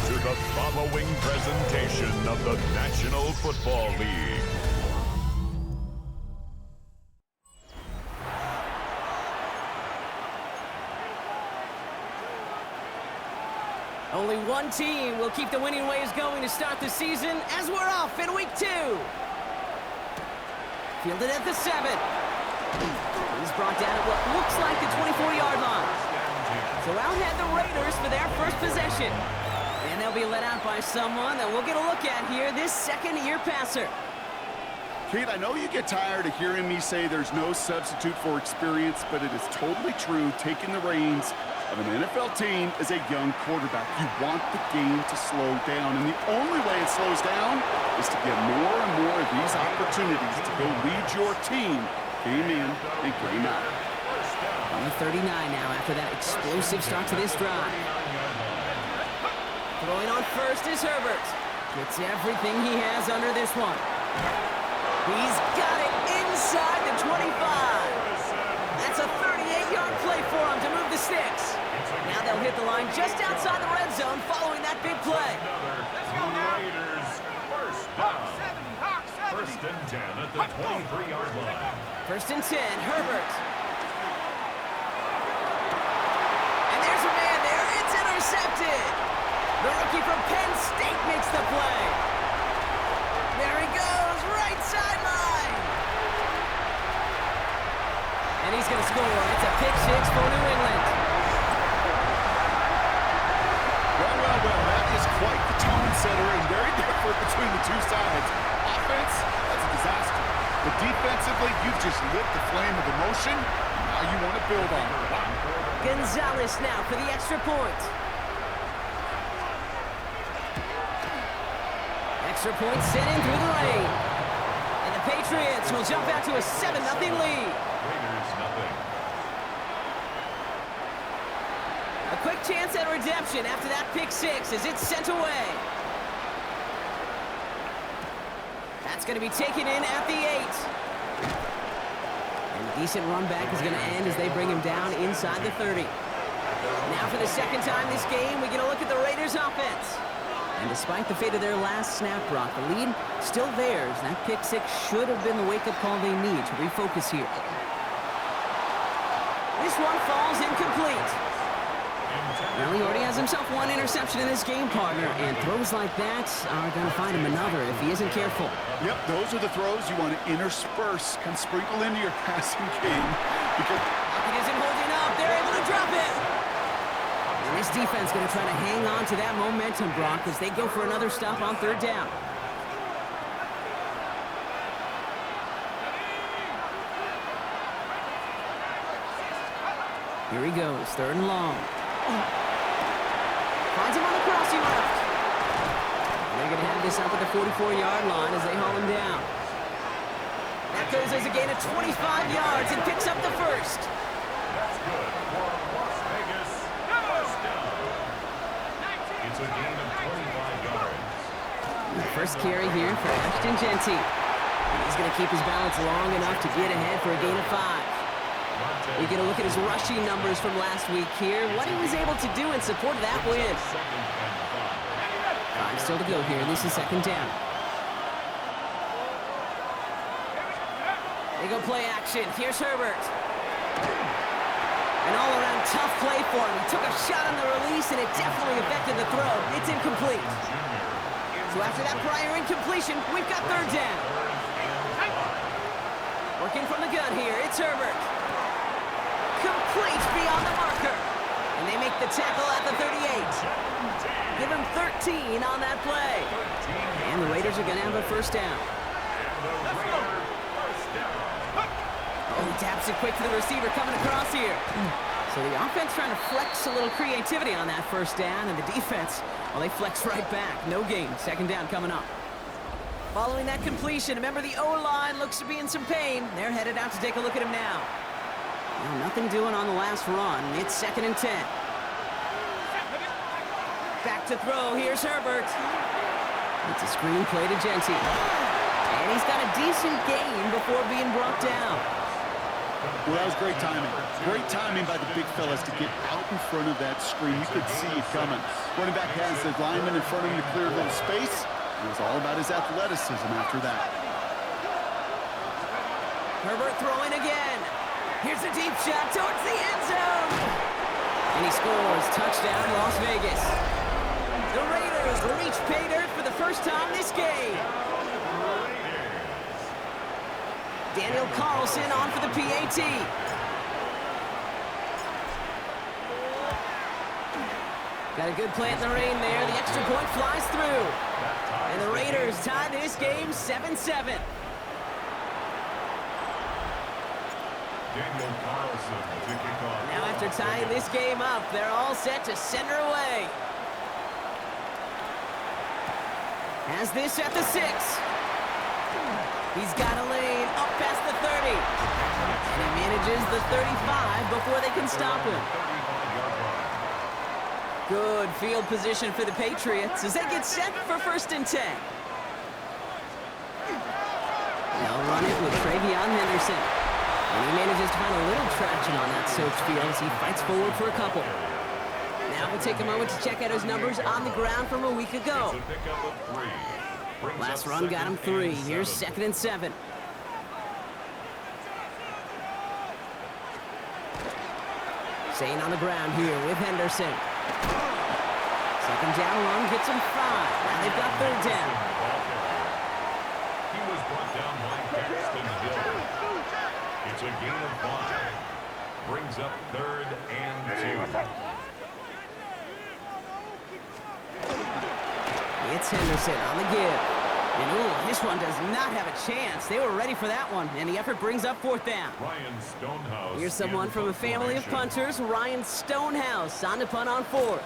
to the following presentation of the National Football League. Only one team will keep the winning ways going to start the season as we're off in week 2. Fielded at the 7. He's brought down at what looks like the 24-yard line. So out head the Raiders for their first possession. And they'll be let out by someone that we'll get a look at here, this second-year passer. Kate, I know you get tired of hearing me say there's no substitute for experience, but it is totally true. Taking the reins of an NFL team as a young quarterback, you want the game to slow down, and the only way it slows down is to get more and more of these opportunities to go lead your team game in and game out. On the 39 now after that explosive start to this drive. Throwing on first is Herbert. Gets everything he has under this one. He's got it inside the 25. That's a 38-yard play for him to move the sticks. Now they'll hit the line just outside the red zone following that big play. First and 10 at the 23-yard line. First and 10, Herbert. And there's a man there. It's intercepted. The rookie from Penn State makes the play. There he goes, right sideline. And he's going to score. It's a pick 6 for New England. Well, that is quite the tone setter and very different between the two sides. Offense, that's a disaster. But defensively, you've just lit the flame of emotion, and now you want to build on it. Gonzalez now for the extra point. Extra point sent in through the lane. And the Patriots will jump out to a 7-0 lead. Raiders nothing. A quick chance at redemption after that pick 6 as it's sent away. That's going to be taken in at the 8. And a decent run back is going to end as they bring him down inside the 30. Now for the second time this game, we get a look at the Raiders offense. And despite the fate of their last snap, Brock, the lead still theirs. That pick 6 should have been the wake-up call they need to refocus here. This one falls incomplete. Well, he already has himself one interception in this game, partner, and throws like that are going to find him another if he isn't careful. Yep, those are the throws you want to intersperse, kind of sprinkle into your passing game. Because It isn't holding up. They're able to drop it. And this defense going to try to hang on to that momentum, Brock, as they go for another stop on third down. Here he goes, third and long. Finds him on the crossing route. They're going to have this up at the 44-yard line as they haul him down. That goes as a gain of 25 yards and picks up the first. That's good for Las Vegas. First down. It's a gain of 25 yards. The first carry here for Ashton Genty. He's going to keep his balance long enough to get ahead for a gain of 5. We get a look at his rushing numbers from last week here, what he was able to do in support of that win. 5 still to go here. This is second down. They go play action. Here's Herbert. An all-around tough play for him. He took a shot on the release, and it definitely affected the throw. It's incomplete. So after that prior incompletion, we've got third down. Working from the gun here, it's Herbert. Complete beyond the marker. And they make the tackle at the 38. Give him 13 on that play. And the Raiders are going to have a first down. Oh, he taps it quick to the receiver coming across here. So the offense trying to flex a little creativity on that first down, and the defense, well, they flex right back. No gain. Second down coming up. Following that completion, remember the O-line looks to be in some pain. They're headed out to take a look at him now. Well, nothing doing on the last run. It's second and 10. Back to throw. Here's Herbert. It's a screen play to Genty. And he's got a decent gain before being brought down. Well, that was great timing. Great timing by the big fellas to get out in front of that screen. You could see it coming. Running back has the lineman in front of him to clear a little space. It was all about his athleticism after that. Herbert throwing again. Here's a deep shot towards the end zone. And he scores. Touchdown, Las Vegas. The Raiders reach pay dirt for the first time this game. Daniel Carlson on for the PAT. Got a good plant in the rain there. The extra point flies through. And the Raiders tie this game 7-7. Daniel Carlson to kick off. Now after tying this game up, they're all set to send her away. Has this at the 6. He's got a lane up past the 30. And he manages the 35 before they can stop him. Good field position for the Patriots as they get set for 1st and 10. They'll run it with Travion Henderson. And he manages to find a little traction on that soaked field as he fights forward for a couple. Now we'll take a moment to check out his numbers on the ground from a week ago. Last run got him 3. Here's 2nd and 7. Staying on the ground here with Henderson. 2nd down run gets him 5. Now they've got 3rd down. He was brought down by Paxton Hill. It's a gain of 5. Brings up 3rd and 2. It's Henderson on the give. And ooh, this one does not have a chance. They were ready for that one, and the effort brings up 4th down. Ryan Stonehouse. Here's someone from a family of punters, Ryan Stonehouse, on to punt on 4th.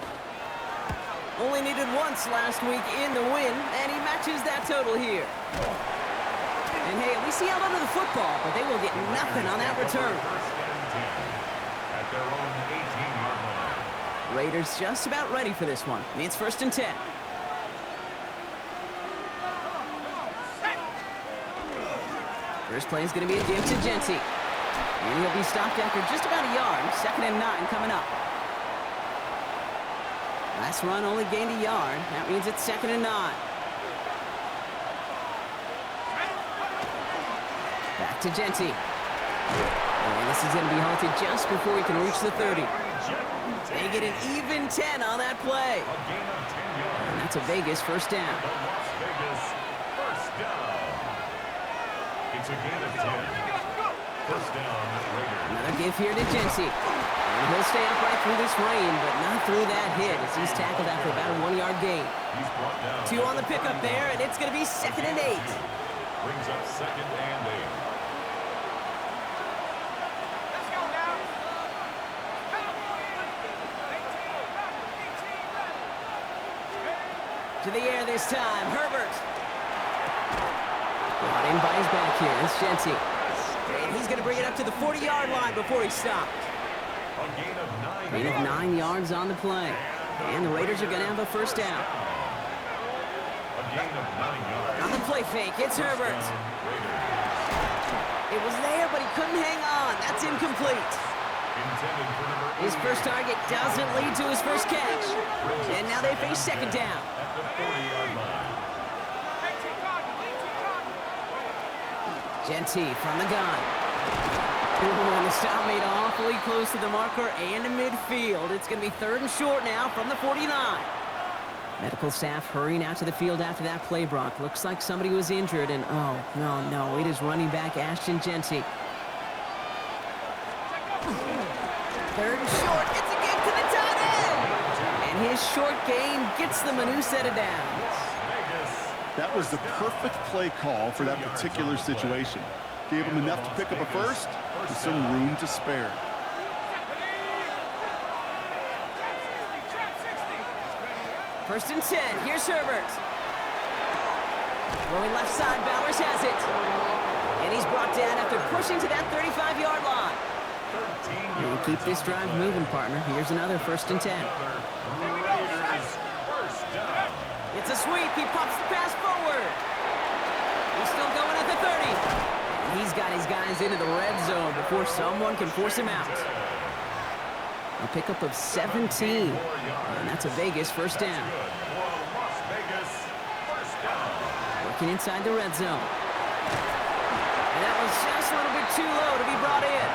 Only needed once last week in the win, and he matches that total here. And hey, at least he held onto the football, but they will get nothing on that return. At their own 18-yard line. Raiders just about ready for this one. It's 1st and 10. First play is going to be a give to Genty. And he'll be stopped after just about a yard. 2nd and 9 coming up. Last run only gained a yard. That means it's 2nd and 9. Back to Genty. And this is going to be halted just before he can reach the 30. They get an even 10 on that play. And that's a Vegas 1st down. Las Vegas first down. It's a gain of 10. 1st down, Raiders. Another give here to Genty. And he'll stay upright through this rain, but not through that hit as he's tackled after about a 1-yard gain. He's brought down. 2 on the pickup there, and it's going to be 2nd and 8. Brings up 2nd and 8. To the air this time, Herbert. Brought in by his back here, it's Genty. And he's going to bring it up to the 40-yard line before he's stopped. A gain of 9. Gain of 9 yards on the play. And the Raiders are going to have a 1st down. A gain of 9 yards. On the play fake, it's Herbert. It was there, but he couldn't hang on. That's incomplete. Intended for number 8. His first target doesn't lead to his first catch. And now they face 2nd down. At the 40-yard line. Genty from the gun. Ooh, and the stop made awfully close to the marker and to midfield. It's going to be 3rd and short now from the 49. Medical staff hurrying out to the field after that play, Brock. Looks like somebody was injured, and oh, no, it is running back Ashton Genty. 3rd and short. It's a give to the tight end. And his short gain gets them a new set of downs. That was the perfect play call for that particular situation. Gave him enough to pick up a 1st with some room to spare. First and 10. Here's Herbert. Rolling left side. Bowers has it. And he's brought down after pushing to that 35-yard line. And keep this drive moving, partner. Here's another 1st and 10. It's a sweep. He pops the pass forward. He's still going at the 30. He's got his guys into the red zone before someone can force him out. A pickup of 17. And that's a Vegas first down. Working inside the red zone. And that was just a little bit too low to be brought in.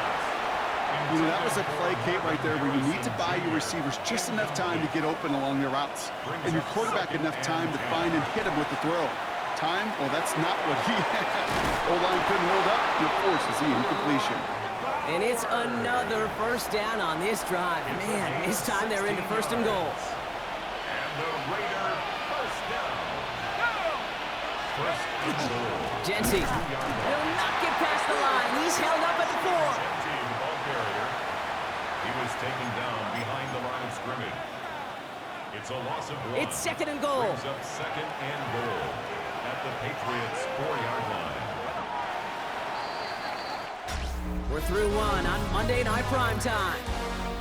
You know, that was a play, Kate, right there where you need to buy your receivers just enough time to get open along their routes. And your quarterback enough time to find and hit him with the throw. Time? Well, that's not what he had. O-line couldn't hold up. And of course, is the incompletion. And it's another first down on this drive. Man, this time they're into first and goal. And the Raider first down. First and goal. Genty will not get past the line. He's held up at the 4. Genty, the ball carrier. He was taken down behind the line of scrimmage. It's a loss of 1. It's second and goal. Brings up second and goal at the Patriots' 4-yard line. We're through 1 on Monday Night Primetime.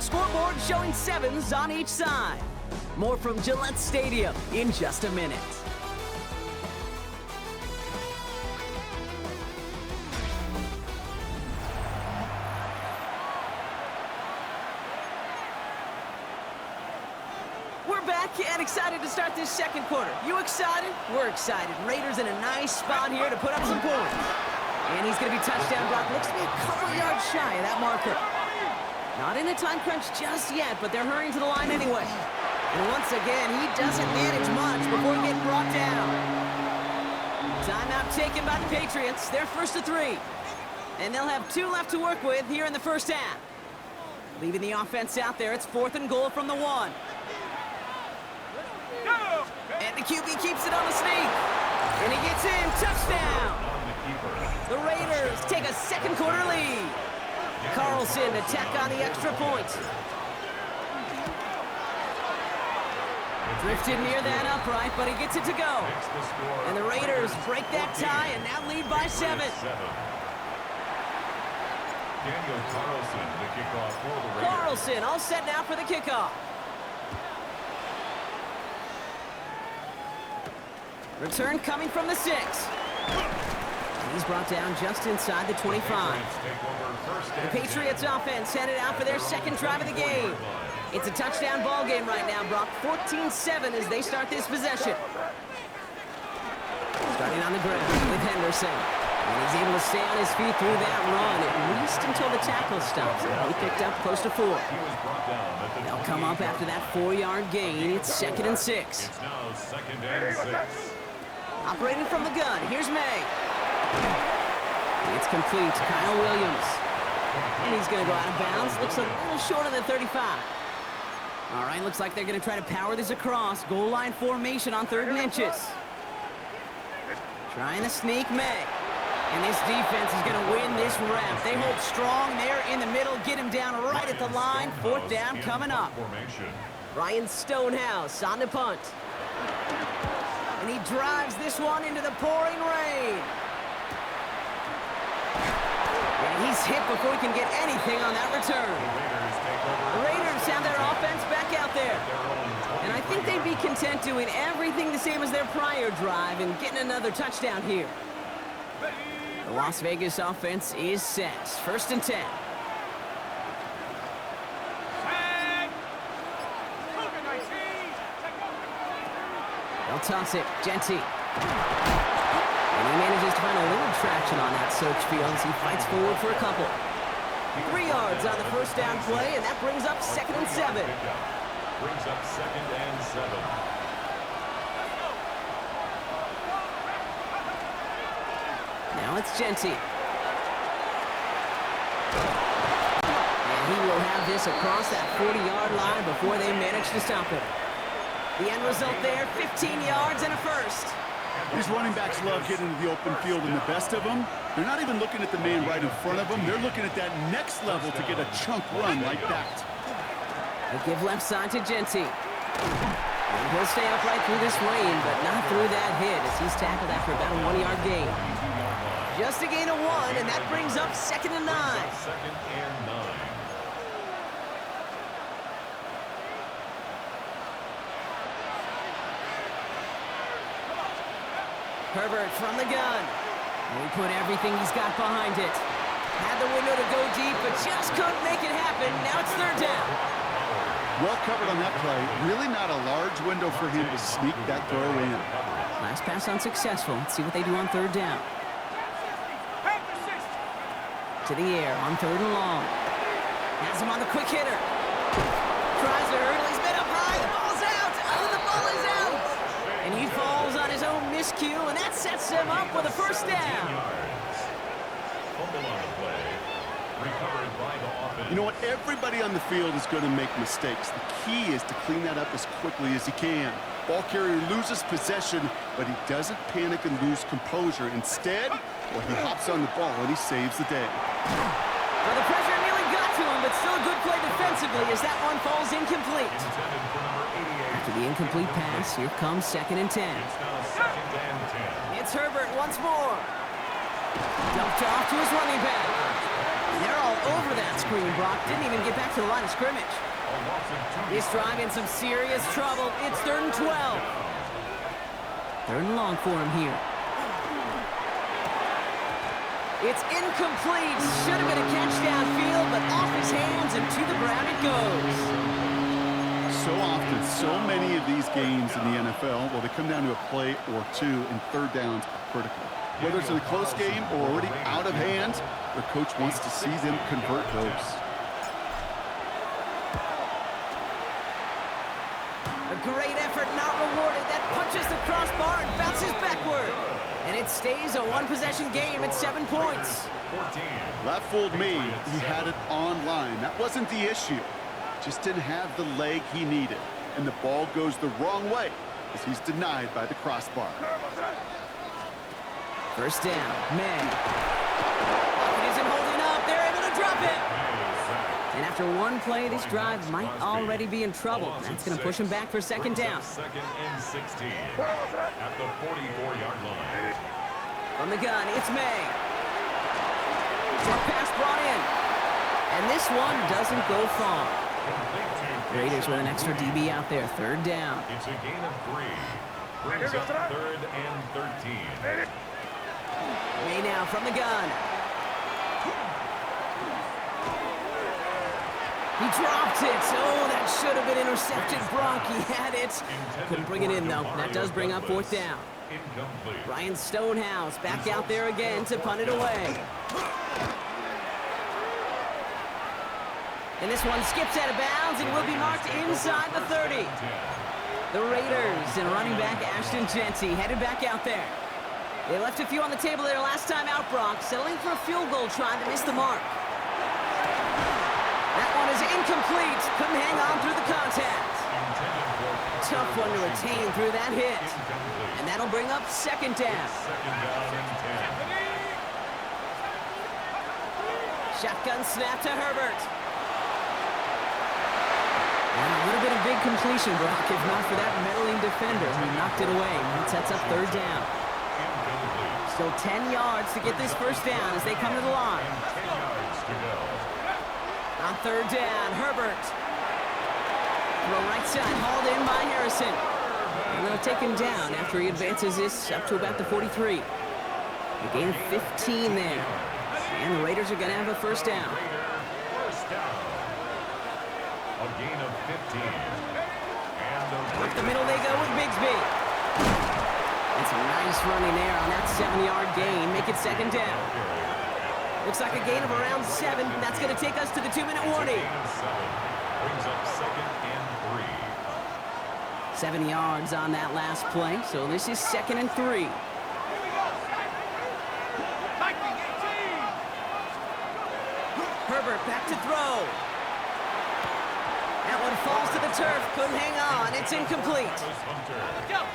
Scoreboard showing 7s on each side. More from Gillette Stadium in just a minute. We're back and excited to start this second quarter. You excited? We're excited. Raiders in a nice spot here to put up some points. And he's going to be touchdown blocked. Looks to be a couple yards shy of that marker. Not in a time crunch just yet, but they're hurrying to the line anyway. And once again, he doesn't manage much before getting brought down. Timeout taken by the Patriots. They're first to 3. And they'll have 2 left to work with here in the first half. Leaving the offense out there, it's 4th and goal from the 1. And the QB keeps it on the sneak. And he gets in. Touchdown. The Raiders take a second quarter lead. Carlson to tack on the extra point. Drifted near that upright, but he gets it to go. And the Raiders break that tie and now lead by 7. Daniel Carlson, the kickoff for the Raiders. Carlson all set now for the kickoff. Return coming from the 6. He's brought down just inside the 25. The Patriots offense headed out for their second drive of the game. It's a touchdown ball game right now, Brock. 14-7 as they start this possession. Starting on the ground with Henderson. And he's able to stay on his feet through that run, at least until the tackle stops. And he picked up close to 4. They'll come up after that 4-yard gain. It's 2nd and 6. It's now 2nd and 6. Operating from the gun, here's May. It's complete to Kyle Williams. And he's going to go out of bounds. Looks a little short of the 35. All right, looks like they're going to try to power this across. Goal line formation on 3rd and inches. Trying to sneak May. And this defense is going to win this rep. They hold strong there in the middle. Get him down right at the line. 4th down coming up. Ryan Stonehouse on the punt. And he drives this one into the pouring rain. And he's hit before he can get anything on that return. The Raiders have their offense back out there. And I think they'd be content doing everything the same as their prior drive and getting another touchdown here. The Las Vegas offense is set. 1st and 10. They'll toss it. Genty. And he manages to find a little traction on that search field as he fights forward for a couple. 3 yards on the first down play, and that brings up 2nd and 7. Brings up 2nd and 7. Now it's Genty. And he will have this across that 40-yard line before they manage to stop it. The end result there, 15 yards and a first. These running backs love getting into the open field, and the best of them, they're not even looking at the man right in front of them. They're looking at that next level to get a chunk run like that. They give left side to Genty. And he'll stay upright through this rain, but not through that hit as he's tackled after about a 1-yard gain. Just a gain of 1, and that brings up 2nd and 9. 2nd and 9. Herbert from the gun. He put everything he's got behind it. Had the window to go deep, but just couldn't make it happen. Now it's third down. Well covered on that play. Really not a large window for him to sneak that throw in. Last pass unsuccessful. Let's see what they do on third down. To the air on third and long. Has him on the quick hitter. Tries to hurdle. He's been up high. The ball's out. Oh, the ball is out. And he falls on his own miscue, and that sets him up with a first down. Fumble on the play. Recovered by the offense. You know what? Everybody on the field is going to make mistakes. The key is to clean that up as quickly as he can. Ball carrier loses possession, but he doesn't panic and lose composure. Instead, well, he hops on the ball and he saves the day. Well, the pressure nearly got to him, but still a good play defensively as that one falls incomplete. Intended for number 88. After the incomplete pass, here comes 2nd and 10. It's now 2nd and 10. It's Herbert once more. Dumped off to his running back. They're all over that screen, Brock. Didn't even get back to the line of scrimmage. A loss of 2. This drive in some serious trouble. It's 3rd and 12. 3rd and long for him here. It's incomplete. Should have been a catch downfield, but off his hands and to the ground it goes. So often, so many of these games in the NFL, well, they come down to a play or two, and third downs are critical. Whether it's in a close game or already out of hand, the coach wants to see them convert those. A great effort not rewarded. That punches the crossbar and bounces backward. And it stays a one-possession game at 7 points. 14. That fooled me. He had it online. That wasn't the issue. Just didn't have the leg he needed. And the ball goes the wrong way as he's denied by the crossbar. First down, May. It isn't holding up. They're able to drop it. And after one play, this drive might already be in trouble. That's going to push him back for 2nd down. 2nd and 16 at the 44-yard line. From the gun, it's May. Short pass brought in. And this one doesn't go far. Raiders with an extra DB out there. 3rd down. It's a gain of 3. Brings up 3rd and 13. May now from the gun. He dropped it. Oh, that should have been intercepted. Brock, he had it. Couldn't bring it in, though. That does bring up 4th down. Incomplete. Ryan Stonehouse back out there again to punt it away. And this one skips out of bounds and will be marked inside the 30. The Raiders and running back Ashton Genty headed back out there. They left a few on the table there last time out, Brock, settling for a field goal trying to miss the mark. That one is incomplete. Couldn't hang on through the contact. Tough one to retain through that hit. And that'll bring up 2nd down. 2nd down and 10. Shotgun snap to Herbert. And it would have been a big completion, Brock, if not for that meddling defender who knocked it away. That sets up 3rd down. Still 10 yards to get this first down as they come to the line. 10 yards to go. On 3rd down, Herbert. Throw right side, hauled in by Harrison. And they'll take him down after he advances this up to about the 43. A gain of 15 there. And the Raiders are going to have a first down. First down. A gain of 15. And Up the middle they go with Bigsby. And some nice running there on that 7-yard gain. Make it 2nd down. Looks like a gain of around 7. That's going to take us to the 2-minute warning. brings up 2nd and 3. 7 yards on that last play, so this is 2nd and 3. Herbert back to throw. That one falls to the turf. Couldn't hang on. It's incomplete.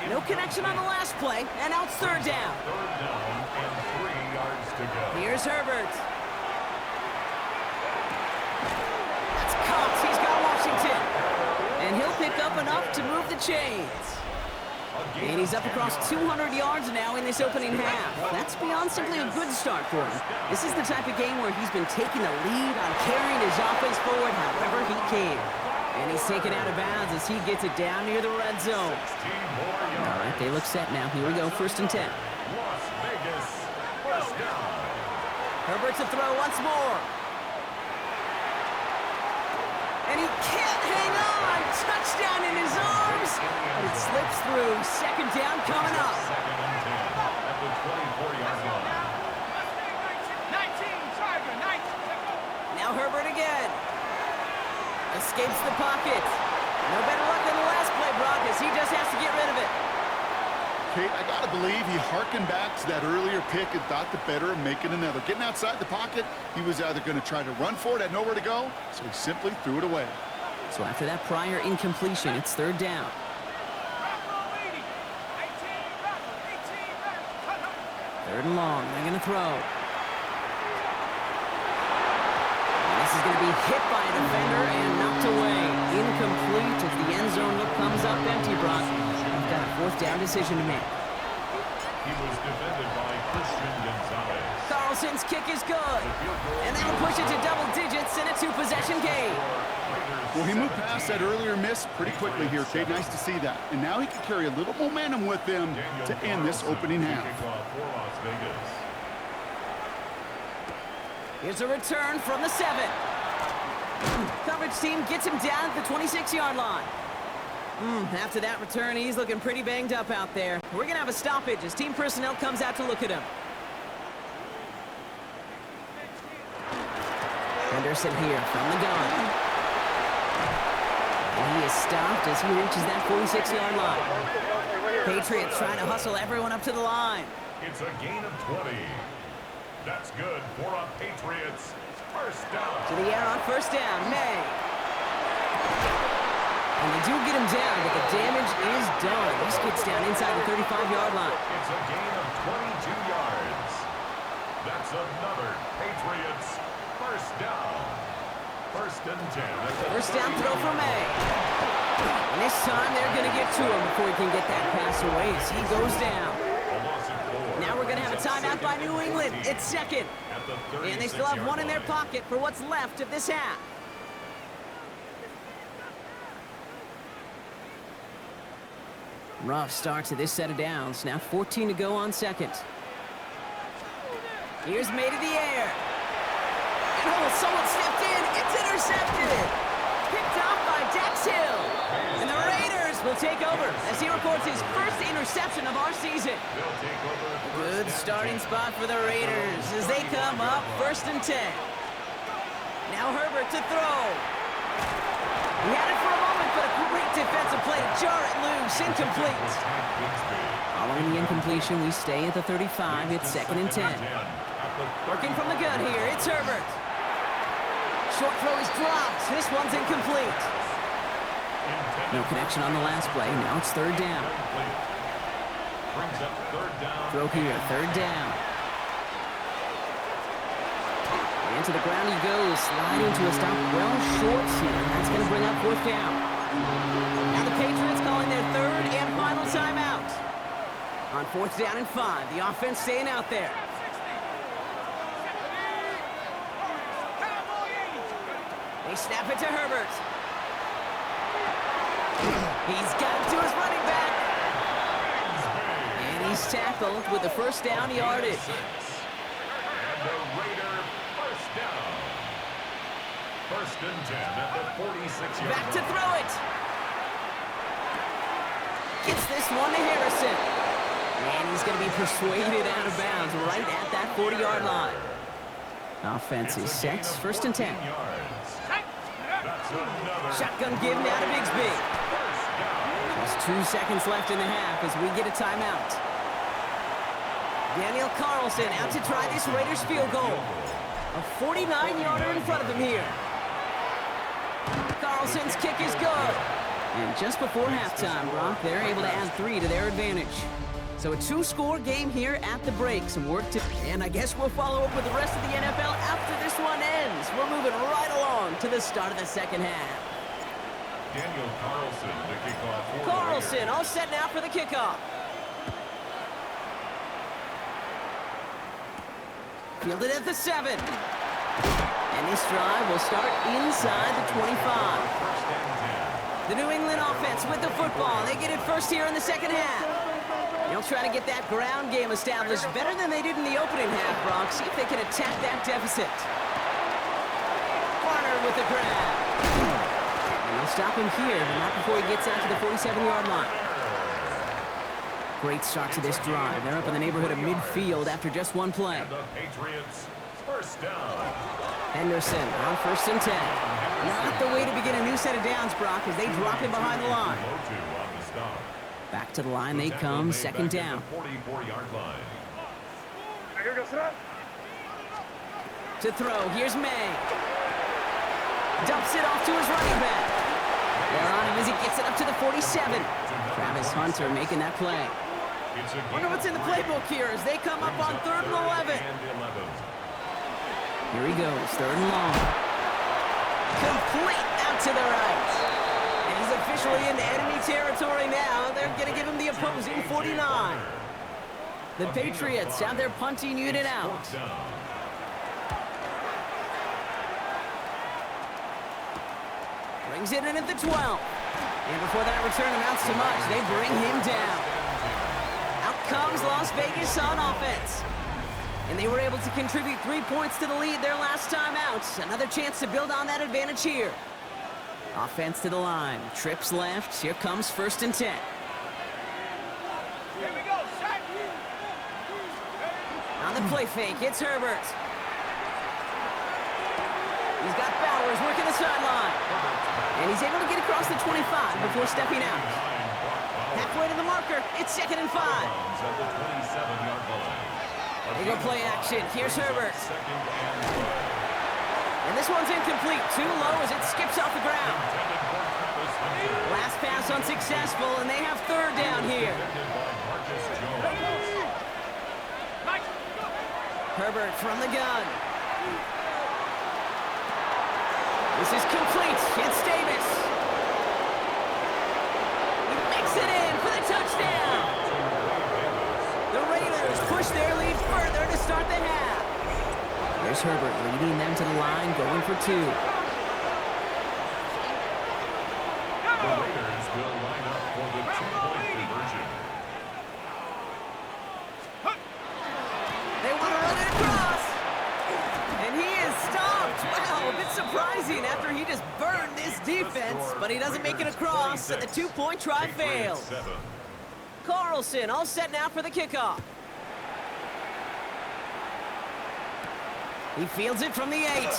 No connection on the last play, and now it's 3rd down. 3rd down and 3 yards to go. Here's Herbert. That's caught. He's got Washington. And he'll pick up enough to move the chains. And he's up across 200 yards now in this opening half. That's beyond simply a good start for him. This is the type of game where he's been taking the lead on carrying his offense forward however he can. And he's taken out of bounds as he gets it down near the red zone. All right, they look set now. Here we go, 1st and 10. Las Vegas. First down. Herbert to throw once more. And he can't hang on. Touchdown in his arms. But it slips through. Second down coming up. Second and 10 at the 24-yard line. Now Herbert again. Escapes the pocket. No better luck than the last play, Brock, as he just has to get rid of it. Kate, I got to believe he harkened back to that earlier pick and thought the better of making another. Getting outside the pocket, he was either going to try to run for it, had nowhere to go, so he simply threw it away. So after that prior incompletion, it's third down. Third and long. They're going to throw. And this is going to be hit by a defender and knocked away. Incomplete as the end zone look comes up empty, Brock. We've got a fourth down decision to make. He was defended by Christian Gonzalez. Carlson's kick is good. And that'll push it to double digits in a two-possession game. Well, he moved past that earlier miss pretty quickly here, Kate. Nice to see that. And now he can carry a little momentum with him to end this opening half. Here's a return from the 7. Coverage team gets him down at the 26-yard line. After that return, he's looking pretty banged up out there. We're going to have a stoppage as team personnel comes out to look at him. Henderson here from the gun. And he is stopped as he reaches that 46-yard line. Patriots trying to hustle everyone up to the line. It's a gain of 20. That's good for a Patriots first down. To the air on first down, May. And they do get him down, but the damage is done. This gets down inside the 35-yard line. It's a gain of 22 yards. That's another Patriots first down. First and 10. First down throw for May. And this time they're going to get to him before he can get that pass away as he goes down. Now we're going to have a timeout by New England. It's second. And they still have one in their pocket for what's left of this half. Rough start to this set of downs. Now 14 to go on second. Here's May to the air. And oh, someone stepped in. It's intercepted. Picked off by Dax Hill. And the Raiders will take over as he records his first interception of our season. Good starting spot for the Raiders as they come up first and 10. Now Herbert to throw. He had it for a moment, but a great defensive play to jar it loose. Incomplete. Following the incompletion, we stay at the 35. It's second and 10. Working from the gun here, it's Herbert. Short throw is dropped. This one's incomplete. No connection on the last play. Now it's third down. Throw here, third down. And to the ground he goes, sliding to a stop well short here. That's going to bring up fourth down. Now the Patriots calling their third and final timeout. On fourth down and 5, the offense staying out there. They snap it to Herbert. He's got it to his running back. And he's tackled with the first down yardage. And the Raider first down. First and 10 at the 46-yard line. Back to throw it. Gets this one to Harrison. And he's going to be persuaded out of bounds right at that 40-yard line. Offense is set. First and 10. Shotgun give now to Bigsby. Just 2 seconds left in the half as we get a timeout. Daniel Carlson out to try this Raiders field goal. A 49-yarder in front of him here. Carlson's kick is good. And just before halftime, Brock, they're able to add 3 to their advantage. So a 2-score game here at the break. Some work to... And I guess we'll follow up with the rest of the NFL after this one ends. We're moving right along to the start of the second half. Daniel Carlson, the kickoff. Carlson all set now for the kickoff. Fielded at the 7. And this drive will start inside the 25. The New England offense with the football. They get it first here in the second half. They'll try to get that ground game established better than they did in the opening half, Brock. See if they can attack that deficit. Warner with the grab. And they'll stop him here, but not before he gets out to the 47-yard line. Great start to this drive. They're up in the neighborhood of midfield after just one play. And the Patriots, first down. Henderson on 1st and 10. Not the way to begin a new set of downs, Brock, as they drop him behind the line. Back to the line they come, 2nd down. 44-yard line. To throw, here's May. Dumps it off to his running back. They're on him as he gets it up to the 47. Travis Hunter making that play. Wonder what's in the playbook here as they come up on 3rd and 11. Here he goes, 3rd and long. Complete out to the right. And he's officially into enemy territory now. They're going to give him the opposing 49. The Patriots have their punting unit out. Brings it in at the 12. And before that return amounts to much, they bring him down. Out comes Las Vegas on offense. And they were able to contribute 3 points to the lead their last time out. Another chance to build on that advantage here. Offense to the line. Trips left. Here comes 1st and 10. Here we go, shot. On the play fake, it's Herbert. He's got Bowers working the sideline. And he's able to get across the 25 before stepping out. Halfway to the marker, it's 2nd and 5. They go play action. Here's Herbert. And this one's incomplete. Too low as it skips off the ground. Last pass unsuccessful, and they have 3rd down here. Herbert from the gun. This is complete. It's Davis. He makes it in for the touchdown. The Raiders push their lead further to start the half. There's Herbert leading them to the line, going for 2. The Raiders will line up for the 2-point conversion. They want to run it across. And he is stopped. Wow, a bit surprising after he just burned this defense, but he doesn't make it across, and the 2-point try fails. Carlson all set now for the kickoff. He fields it from the 8.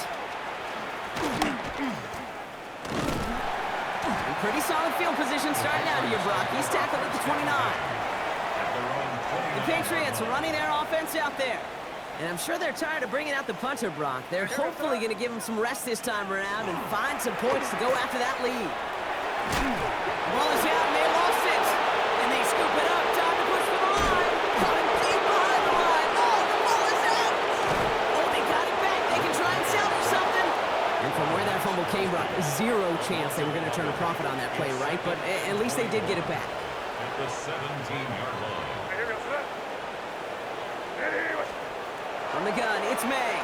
Pretty solid field position starting out here, Brock. He's tackled at the 29. The Patriots running their offense out there. And I'm sure they're tired of bringing out the punter, Brock. They're hopefully going to give him some rest this time around and find some points to go after that lead. Ball is out, and they lost it. And they scoop it up. Time to push for the line. Coming deep behind the line. Oh, the ball is out. Oh, they got it back. They can try and salvage something. And from where that fumble came, Brock, zero chance they were going to turn a profit on that play, right? But at least they did get it back. At the 17-yard line. From the gun, it's May.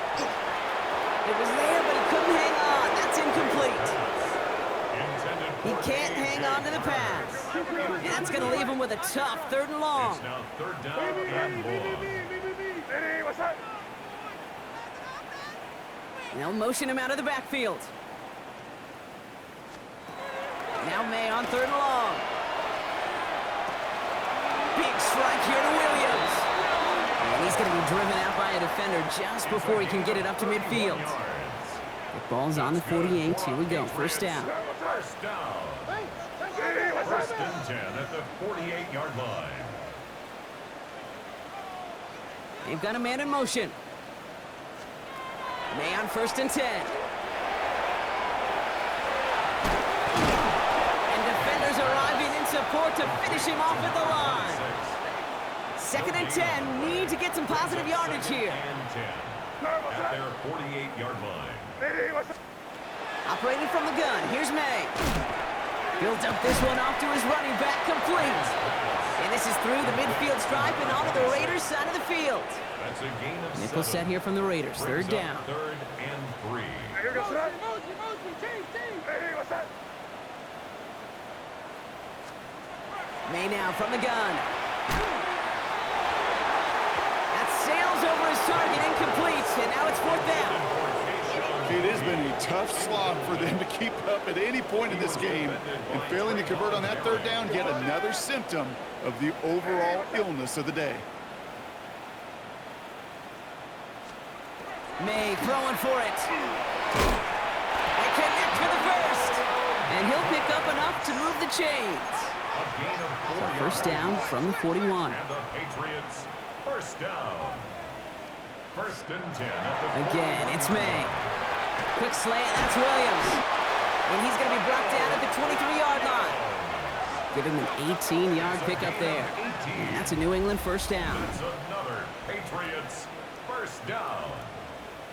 It was there, but he couldn't hang on. That's incomplete. He can't hang on to the pass. And that's going to leave him with a tough 3rd and long. It's now 3rd down and long. They'll motion him out of the backfield. Now May on 3rd and long. Big strike here to Williams. And he's going to be driven out by a defender just before he can get it up to midfield. The ball's on the 48. Here we go. 1st down. First down. 1st and 10 at the 48-yard line. They've got a man in motion. May on 1st and 10. And defenders arriving in support to finish him off at the line. 2nd and 10. Need to get some positive yardage here. And 10 at their 48-yard line. Operating from the gun. Here's May. Builds up this one off to his running back, complete. And this is through the midfield stripe and onto the Raiders' side of the field. That's a gain of Nickel 7. set here from the Raiders. 3rd down. 3rd and 3. May now from the gun. been a tough slog for them to keep up at any point in this game, and failing to convert on that third down, yet another symptom of the overall illness of the day. May throwing for it. They connect for the first. And he'll pick up enough to move the chains. So first down from the 41. And the Patriots, first down. First and 10 at the Again, it's May. Quick slant, that's Williams. And he's going to be brought down at the 23-yard line. Give him an 18-yard pickup there. And that's a New England first down. That's another Patriots, first down.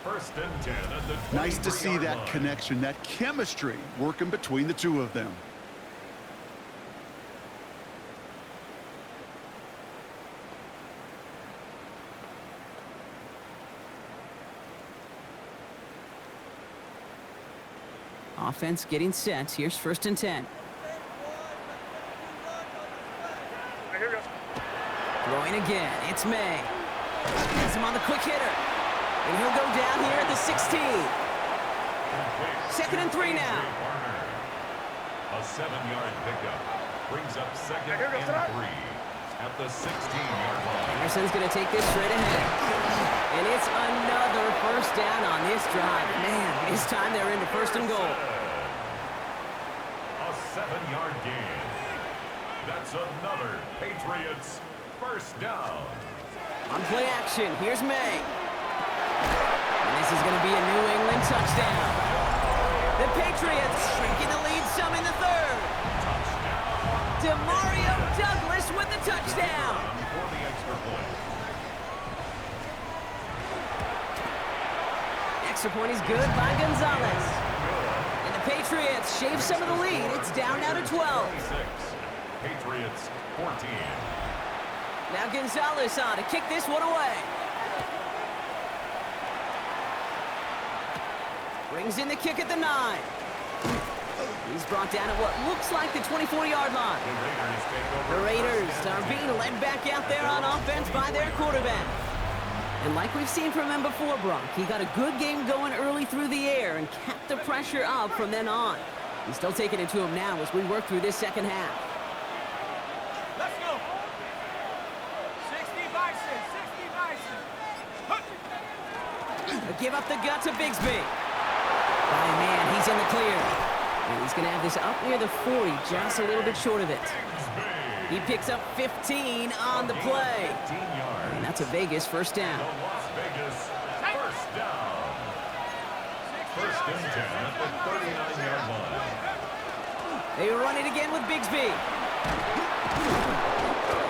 First and 10 at the 23-yard Nice to see that line. connection, that chemistry working between the two of them. Offense getting set. Here's first and 10. Throwing again. It's May. Has him on the quick hitter. And he'll go down here at the 16. Second and 3 now. A 7-yard pickup brings up second and 3 at the 16-yard line. Anderson's going to take this straight ahead. And it's another first down on this drive. Man, this time they're into first and goal. A 7-yard gain. That's another Patriots first down. On play action, here's May. And this is going to be a New England touchdown. The Patriots shrinking the lead some in the third. Demario Douglas with the touchdown. For the extra point. Extra point is good by Gonzalez. And the Patriots shave some of the lead. It's down now to 12. Patriots 14. Now Gonzalez on to kick this one away. Brings in the kick at the 9. He's brought down at what looks like the 24-yard line. The Raiders are being led back out there on offense by their quarterback. And like we've seen from him before, Brock, he got a good game going early through the air and kept the pressure up from then on. He's still taking it to him now as we work through this second half. Let's go. 60 Bison. Give up the gut to Bigsby. Oh, man, he's in the clear. And he's going to have this up near the 40, just a little bit short of it. He picks up 15 on the play. 15 yards. And that's a Vegas first down. The Las Vegas first down. First and 10 at the 39-yard line. They run it again with Bigsby.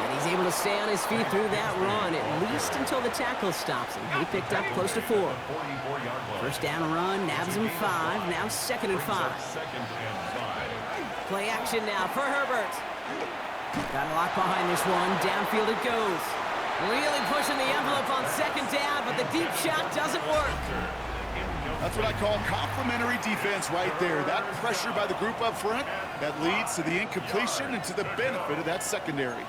And he's able to stay on his feet through that run, at least until the tackle stops him. He picked up close to 4. 44-yard line. First down run, nabs him 5. Now second and 5. Second and 5. Play action now for Herbert. Got a lock behind this one. Downfield it goes. Really pushing the envelope on second down, but the deep shot doesn't work. That's what I call complimentary defense right there. That pressure by the group up front, that leads to the incompletion and to the benefit of that secondary.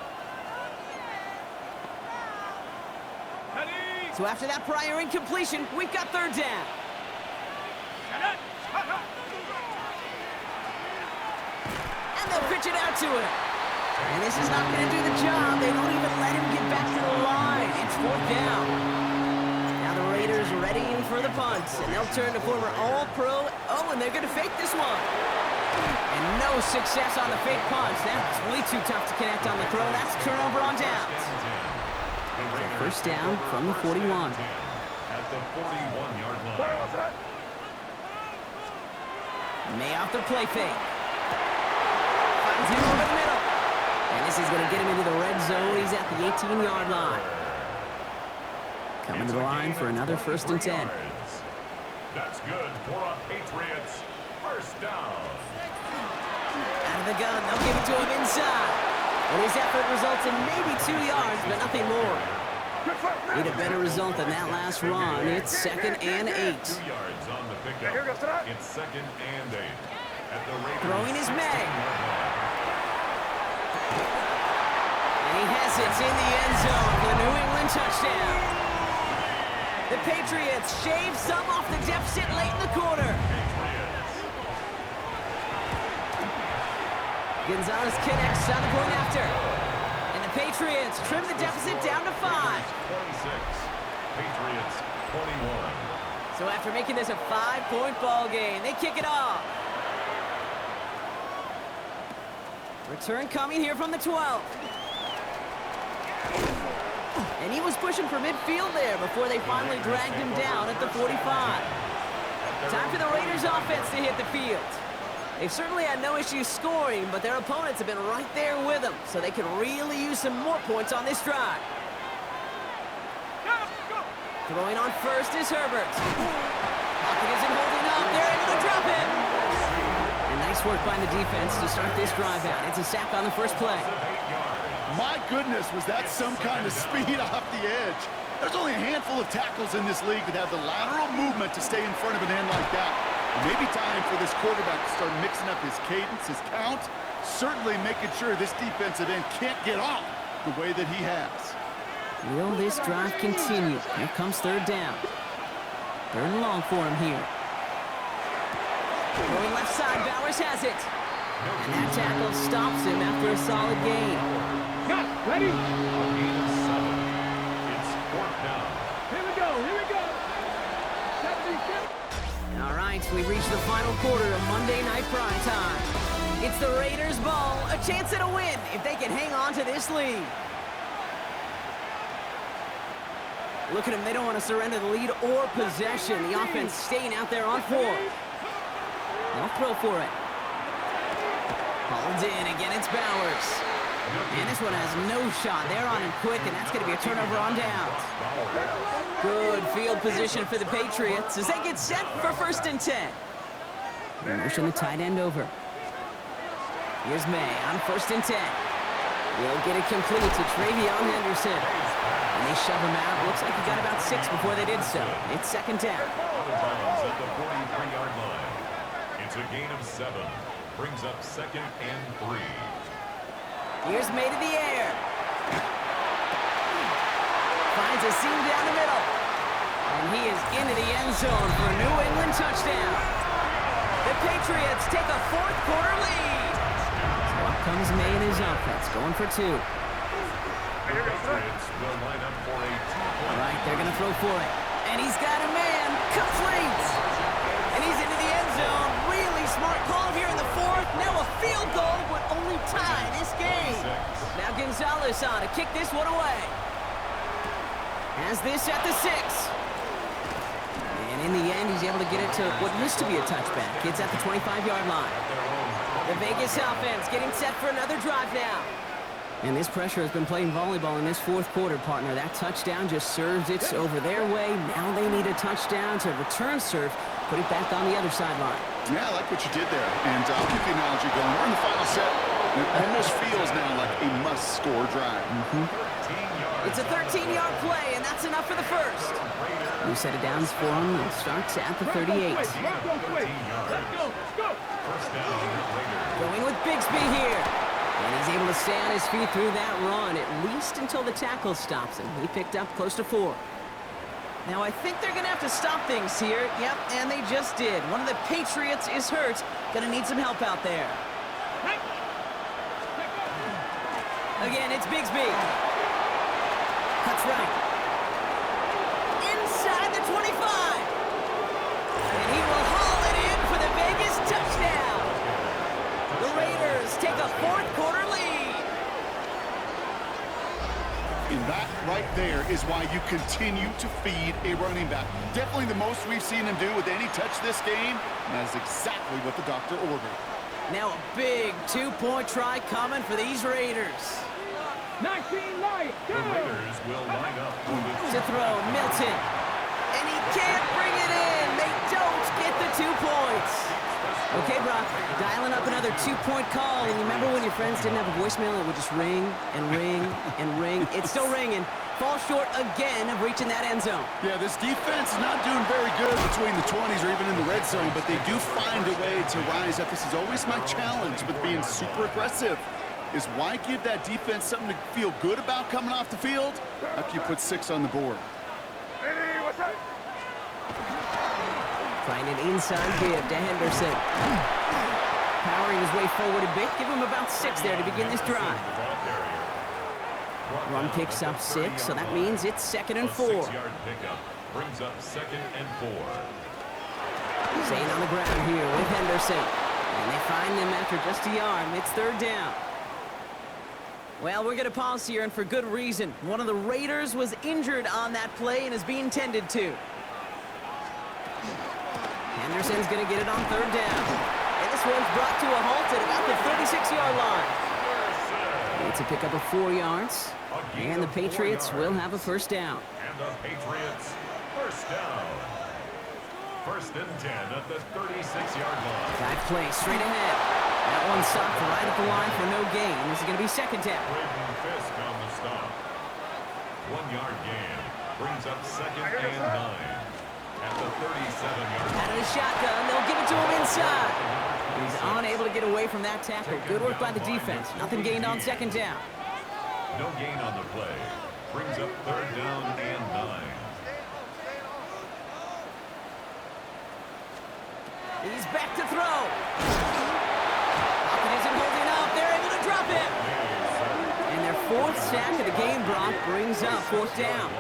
So after that prior incompletion, we've got third down. And they'll pitch it out to him. And this is not going to do the job. They don't even let him get back to the line. It's fourth down. Now the Raiders readying for the punt. And they'll turn to former All-Pro. Oh, and they're going to fake this one. And no success on the fake punch. That's way too tough to connect on the throw. That's turnover on downs. So first down from the 41. At the 41-yard line. May off the play fake. Finds him over the middle. And this is going to get him into the red zone. He's at the 18-yard line. Coming to the line for another first and 10. That's good for a Patriots first down. Out of the gun, they'll give it to him inside. And his effort results in maybe 2 yards, but nothing more. Need a better result than that last run. It's second and 8. 2 yards on the pickup. It's second and 8. At the Raiders. Throwing is May. And he has it in the end zone for the New England touchdown. The Patriots shave some off the deficit late in the quarter. Gonzalez connects on the point after. And the Patriots trim the deficit down to 5. 26. Patriots 21. So after making this a 5-point ball game, they kick it off. Return coming here from the 12. And he was pushing for midfield there before they finally dragged him down at the 45. Time for the Raiders offense to hit the field. They've certainly had no issues scoring, but their opponents have been right there with them, so they could really use some more points on this drive. Throwing on first is Herbert. Pocket isn't holding up. They're able to drop it. And nice work by the defense to start this drive out. It's a sack on the first play. My goodness, was that some kind of speed off the edge? There's only a handful of tackles in this league that have the lateral movement to stay in front of an end like that. Maybe time for this quarterback to start mixing up his cadence, his count, certainly making sure this defensive end can't get off the way that he has. Will this drive continue? Here comes third down. Third and long for him here. Going left side, Bowers has it. And that tackle stops him after a solid gain. Got it. Ready? It's fourth down. Here we go. Here we go. All right, we've reached the final quarter of Monday Night Prime Time. It's the Raiders' ball, a chance at a win if they can hang on to this lead. Look at them, they don't want to surrender the lead or possession. The offense staying out there on 4. They'll throw for it. Hauled in, again it's Bowers. And this one has no shot. They're on him quick, and that's going to be a turnover on downs. Good field position for the Patriots as they get set for first and 10. Motion the tight end over. Here's May on first and 10. Will get it complete to Travion Henderson. And they shove him out. Looks like he got about 6 before they did so. It's second down. Out of bounds at the 43-yard line. It's a gain of 7. Brings up second and 3. Here's May to the air. Finds a seam down the middle. And he is into the end zone for a New England touchdown. The Patriots take a fourth quarter lead. So up comes May and his offense, going for 2. The Patriots will line up for a 2-point. All right, they're going to throw for it. And he's got a man. Complete. And he's into the end zone. Really smart call here in the 4th. Now a field goal would only tie this game. Now Gonzalez on to kick this one away. Has this at the 6. And in the end, he's able to get it to what used to be a touchback. It's at the 25-yard line. The Vegas offense getting set for another drive now. And this pressure has been playing volleyball in this 4th quarter, partner. That touchdown just serves it over their way. Now they need a touchdown to return serve, put it back on the other sideline. Yeah, I like what you did there. And I'll keep the analogy going. We're in the final set. It almost feels now like a must-score drive. It's a 13-yard play, and that's enough for the first. New set of downs for him. It starts at the 38. Let's go. First down, Raiders. Going with Bigsby here. And he's able to stay on his feet through that run, at least until the tackle stops him. He picked up close to 4. Now, I think they're going to have to stop things here. Yep, and they just did. One of the Patriots is hurt. Going to need some help out there. Again, it's Bigsby. Cuts right. Inside the 25. And he will haul it in for the Vegas touchdown. The Raiders take a fourth quarter lead. And that right there is why you continue to feed a running back. Definitely the most we've seen him do with any touch this game. And that is exactly what the doctor ordered. Now a big 2-point try coming for these Raiders. 19 light. The Raiders will line up To throw, Milton. And he can't bring it in. They don't get the 2 points. Okay, Brock, dialing up another 2-point call. And you remember when your friends didn't have a voicemail? It would just ring and ring and ring. It's still ringing. Fall short again of reaching that end zone. Yeah, this defense is not doing very good between the 20s or even in the red zone, but they do find a way to rise up. This is always my challenge with being super aggressive, is why give that defense something to feel good about coming off the field after you put 6 on the board? Trying an inside give to Henderson. Powering his way forward a bit. Give him about 6 there to begin this drive. Run picks up 6, so that means it's 2nd and 4. 6-yard pickup brings up 2nd and 4. Staying on the ground here with Henderson. And they find them after just a yard. It's 3rd down. Well, we're going to pause here, and for good reason. One of the Raiders was injured on that play and is being tended to. Henderson's going to get it on 3rd down. And this one's brought to a halt at about the 36-yard line. It's a pickup of 4 yards. And the Patriots will have a 1st down. And the Patriots, 1st down. 1st and 10 at the 36-yard line. Back play straight ahead. That one stopped right at the line for no gain. This is going to be 2nd down. Braden Fisk on the stop. 1-yard gain brings up 2nd and 9 at the 37-yard line. Out of the shotgun, they'll give it to him inside. He's unable to get away from that tackle. Good work by the defense. Nothing gained on 2nd down. No gain on the play. Brings up 3rd down and 9. He's back to throw. Pocket isn't holding up. They're able to drop him. And their 4th sack of the game, Brock, brings up 4th down.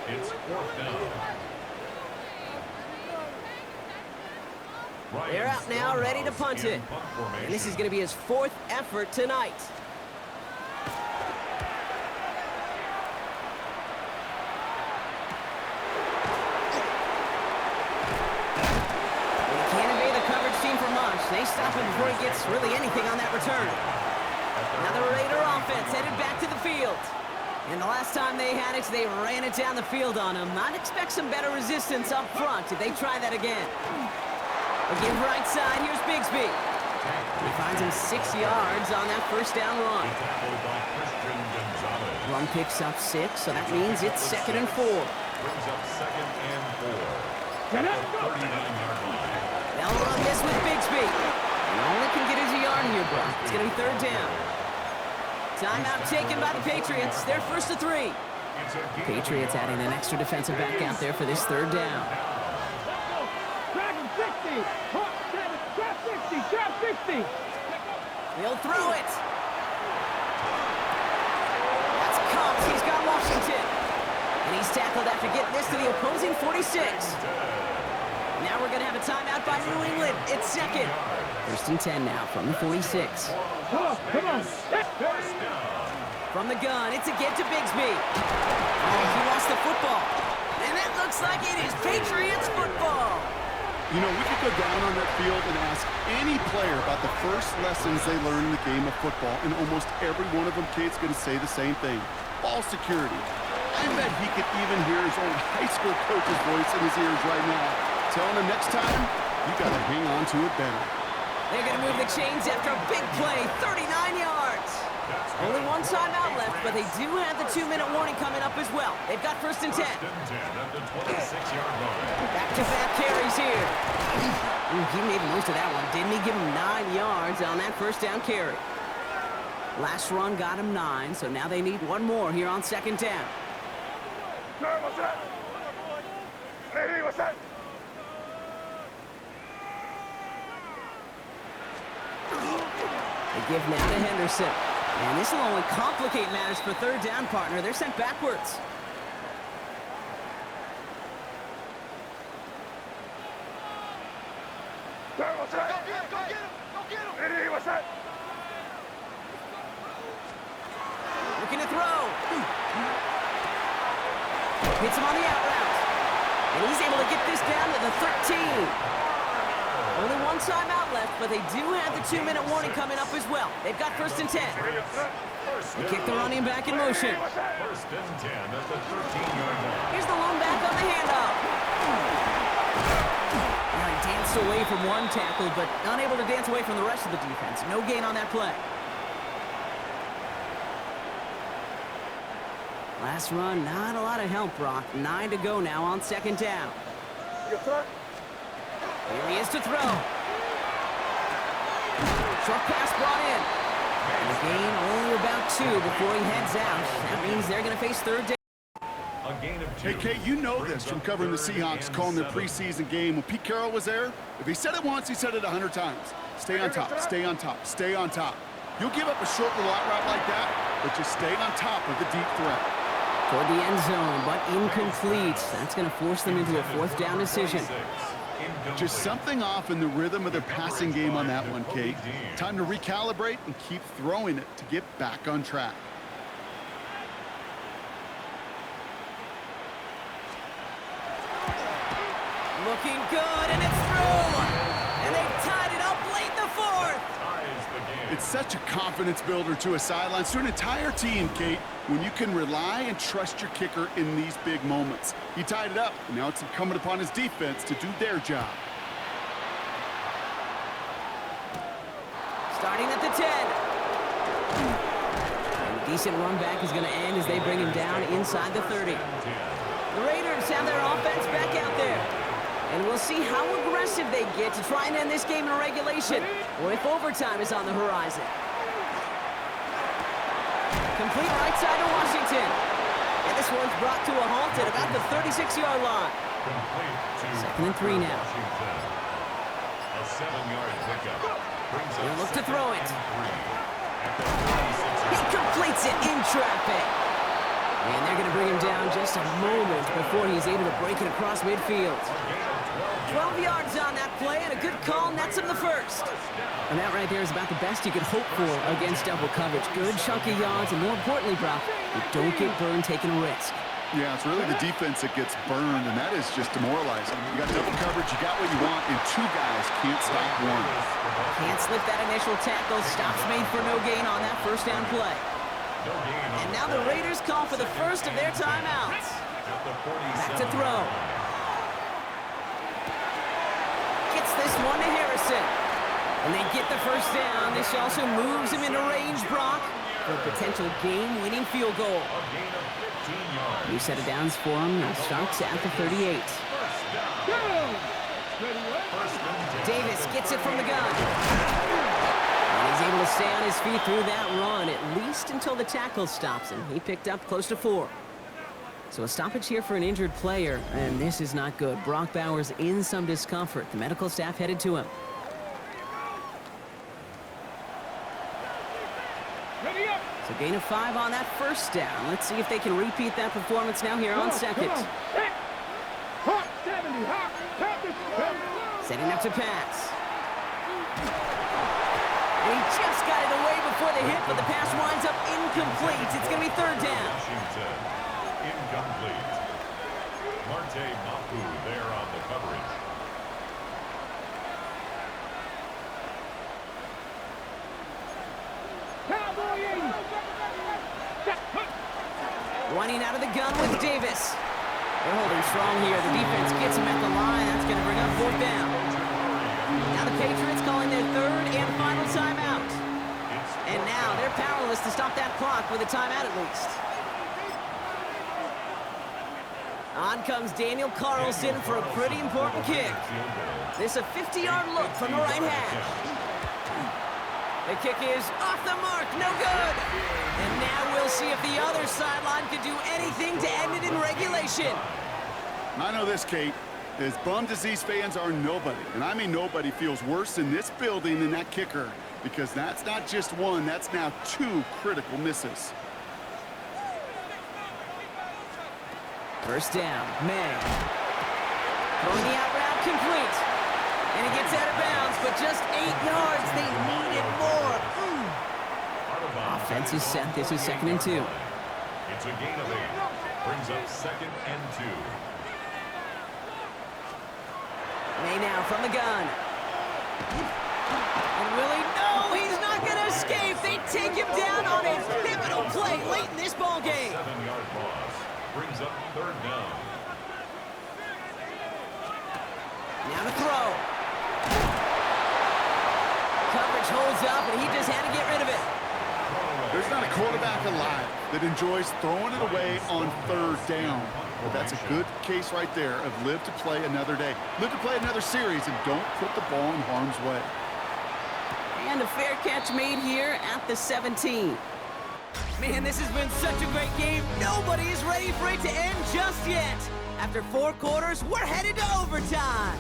It's 4th down. They're out now, ready to punt it. And this is going to be his 4th effort tonight. They can't evade the coverage team for much. They stop him before he gets really anything on that return. Now the Raider offense headed back to the field. And the last time they had it, they ran it down the field on him. I'd expect some better resistance up front if they try that again. Again, right side, here's Bigsby. He finds him 6 yards on that 1st down run. Run picks up 6, so that means it's 2nd and 4. Brings up 2nd and 4. 39-yard line. They'll run this with Bigsby. And all he can get is a yard here, Brock. It's going to be 3rd down. Timeout taken by the Patriots. They're 1st to 3. Patriots adding an extra defensive back out there for this 3rd down. Drag him 60. Trap 60. Trap 60. He'll throw it. That's Cox. He's got Washington. And he's tackled after getting this to the opposing 46. Now we're going to have a timeout by New England. It's 2nd. 1st and 10 now from the 46. Come on. From the gun, it's a get to Bigsby. Oh, he lost the football. And that looks like it is Patriots football. You know, we could go down on that field and ask any player about the first lessons they learned in the game of football, and almost every one of them kid's going to say the same thing. Ball security. I bet he could even hear his old high school coach's voice in his ears right now, telling him next time, you got to hang on to it better. They're going to move the chains after a big play, 39 yards. Only 1 timeout left, but they do have the 2-minute warning coming up as well. They've got 1st and 10. 1st and 10 at the 26-yard line. Back-to-back carries here. He made most of that one, didn't he? Give him 9 yards on that 1st down carry. Last run got him 9, so now they need 1 more here on 2nd down. They give now to Henderson. And this will only complicate matters for 3rd down, partner. They're sent backwards. Go get him! Looking to throw. Hits him on the out route. And he's able to get this down to the 13. Only 1 timeout left, but they do have the 2-minute warning coming up as well. They've got 1st and 10. They kick the running back in motion. 1st and 10 at the 13-yard line. Here's the lone back on the handoff. Now he danced away from one tackle, but unable to dance away from the rest of the defense. No gain on that play. Last run, not a lot of help, Brock. 9 to go now on 2nd down. Here he is to throw. Short pass brought in. And a gain only about 2 before he heads out. That means they're going to face 3rd down. A A gain of 2. Hey, Kate, you know Brings this from up covering the 3rd Seahawks, and calling their 7. preseason game. When Pete Carroll was there, if he said it once, he said it 100 times. Stay on top, stay on top, stay on top. You'll give up a short little out route like that, but just stay on top of the deep threat. Toward the end zone, but incomplete. That's going to force them into a 4th down decision. Just something off in the rhythm of their passing game on that one, Kate. Time to recalibrate and keep throwing it to get back on track. Looking good, and it's through. And they've tied it up late in the 4th. It's such a confidence builder to a sideline, to an entire team, Kate, when you can rely and trust your kicker in these big moments. He tied it up, and now it's incumbent upon his defense to do their job. Starting at the 10. And a decent run back is going to end as they bring him down inside the 30. The Raiders have their offense back out there. And we'll see how aggressive they get to try and end this game in regulation, or if overtime is on the horizon. Complete right side of Washington. And this one's brought to a halt at about the 36-yard line. 2nd and 3 now. A 7-yard pickup. He'll look to throw it. He completes it in traffic. And they're going to bring him down just a moment before he's able to break it across midfield. 12 yards on that play, and a good call nets him the 1st. And that right there is about the best you could hope for against double coverage. Good chunky yards, and more importantly, Brock, you don't get burned taking a risk. Yeah, it's really the defense that gets burned, and that is just demoralizing. You got double coverage, you got what you want, and 2 guys can't stop one. Can't slip that initial tackle. Stops made for no gain on that 1st down play. And now the Raiders call for the 1st of their timeouts. Back to throw. Gets this one to Harrison. And they get the 1st down. This also moves him into range, Brock, for a potential game-winning field goal. New set of downs for him. Now starts at the 38. Davis gets it from the gun. And he's able to stay on his feet through that run, at least until the tackle stops him. He picked up close to 4. So a stoppage here for an injured player, and this is not good. Brock Bowers in some discomfort. The medical staff headed to him. So gain of 5 on that 1st down. Let's see if they can repeat that performance now here on 2nd. Setting up to pass. And he just got it away before the hit, but the pass winds up incomplete. It's going to be 3rd down. Incomplete. Marte Mapu there on the coverage. Running out of the gun with Davis. They're holding strong here. The defense gets him at the line. That's going to bring up 4th down. Now the Patriots calling their 3rd and final timeout. And now they're powerless to stop that clock with a timeout at least. On comes Daniel Carlson for a pretty important kick. This is a 50-yard look from the right hash. The kick is off the mark, no good. And now we'll see if the other sideline could do anything to end it in regulation. I know this, Kate. As bummed as these fans are, nobody, and I mean nobody, feels worse in this building than that kicker, because that's not just one, that's now 2 critical misses. 1st down, May. Throwing the out route complete. And he gets out of bounds, but just 8 yards. They needed more. Offense is set. This is 2nd and 2. It's a gain of 8. Brings up 2nd and 2. May now from the gun. And Willie, no, he's not going to escape. They take him down on a pivotal play late in this ball game. 7-yard loss. Brings up 3rd down. Now to throw. Coverage holds up, and he just had to get rid of it. There's not a quarterback alive that enjoys throwing it away on 3rd down. But that's a good case right there of live to play another day. Live to play another series, and don't put the ball in harm's way. And a fair catch made here at the 17. Man, this has been such a great game. Nobody is ready for it to end just yet. After 4 quarters, we're headed to overtime.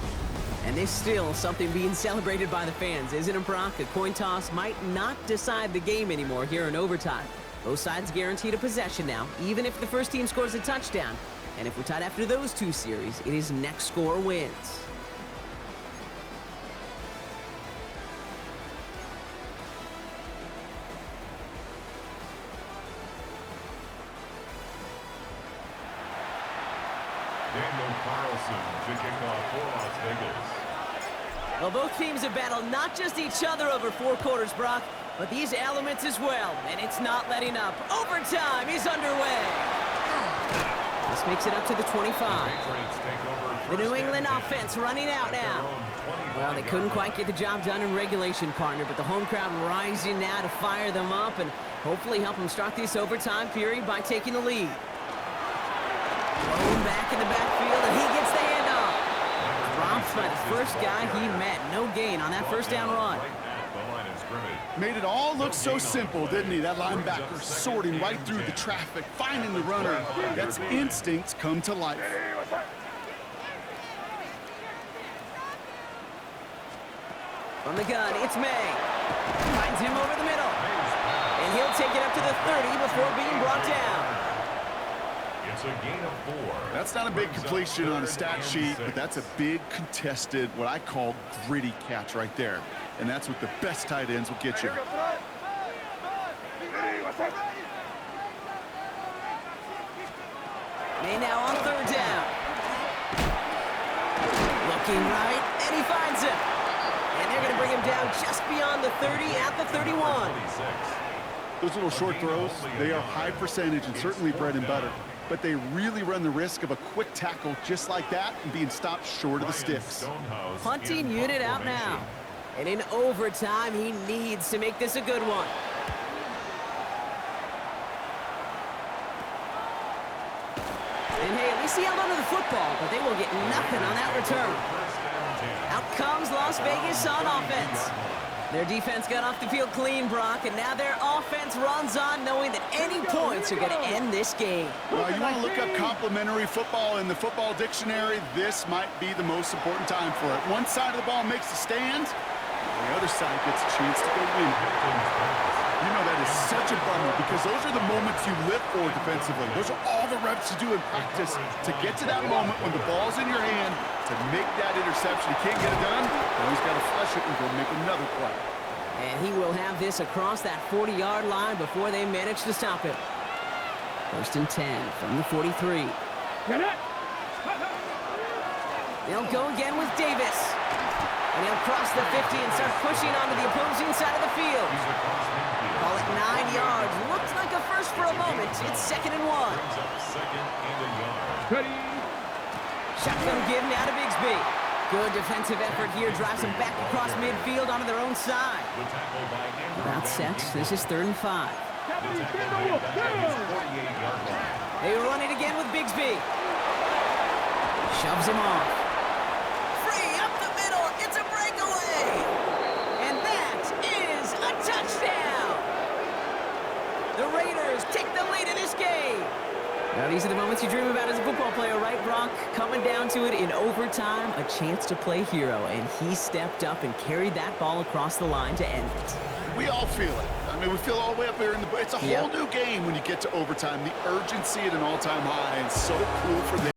And there's still something being celebrated by the fans, isn't it, Brock? A coin toss might not decide the game anymore here in overtime. Both sides guaranteed a possession now, even if the first team scores a touchdown. And if we're tied after those 2 series, it is next score wins. Daniel Carlson to kick off for Las Vegas. Well, both teams have battled not just each other over 4 quarters, Brock, but these elements as well, and it's not letting up. Overtime is underway. This makes it up to the 25. The New England offense running out now. Well, they couldn't quite get the job done in regulation, partner, but the home crowd rising now to fire them up and hopefully help them start this overtime period by taking the lead. Thrown back in the backfield, and he gets the handoff. Dropped by the first guy he met. No gain on that first down run. Made it all look so simple, didn't he? That linebacker sorting right through the traffic, finding the runner. That's instincts come to life. From the gun, it's May. Finds him over the middle. And he'll take it up to the 30 before being brought down. It's a gain of 4. That's not a big completion on a stat sheet, but that's a big contested, what I call gritty catch right there. And that's what the best tight ends will get you. May now on 3rd down. Looking right, and he finds him. And they're going to bring him down just beyond the 30 at the 31. Those little short throws, they are high percentage and certainly bread and butter. But they really run the risk of a quick tackle just like that and being stopped short of the sticks. Punting unit out now. And in overtime, he needs to make this a good one. And hey, at least he held onto the football, but they will get nothing on that return. Out comes Las Vegas on offense. Their defense got off the field clean, Brock, and now their offense runs on knowing that any points are going to end this game. Well, you want to look up complimentary football in the football dictionary, this might be the most important time for it. One side of the ball makes a stand, the other side gets a chance to go win. You know, that is such a bummer because those are the moments you live for defensively. Those are all the reps you do in practice to get to that moment when the ball's in your hand to make that interception. You can't get it done, but he's got to flush it and go make another play. And he will have this across that 40-yard line before they manage to stop him. 1st and 10 from the 43. They'll go again with Davis. And he'll cross the 50 and start pushing onto the opposing side of the field. Call it 9 yards. Looks like a first for a moment. It's 2nd and 1. Shotgun give now to Bigsby. Good defensive effort here. Drives them back across midfield onto their own side. About set. This is 3rd and 5. They run it again with Bigsby. Shoves him off. Free up the middle. It's a breakaway. And that is a touchdown. The Raiders take the lead in this game. Now, these are the moments you dream about as a football player, right, Brock? Coming down to it in overtime, a chance to play hero, and he stepped up and carried that ball across the line to end it. We all feel it. I mean, we feel all the way up there in the... It's a whole new game when you get to overtime. The urgency at an all-time high, and so cool for them.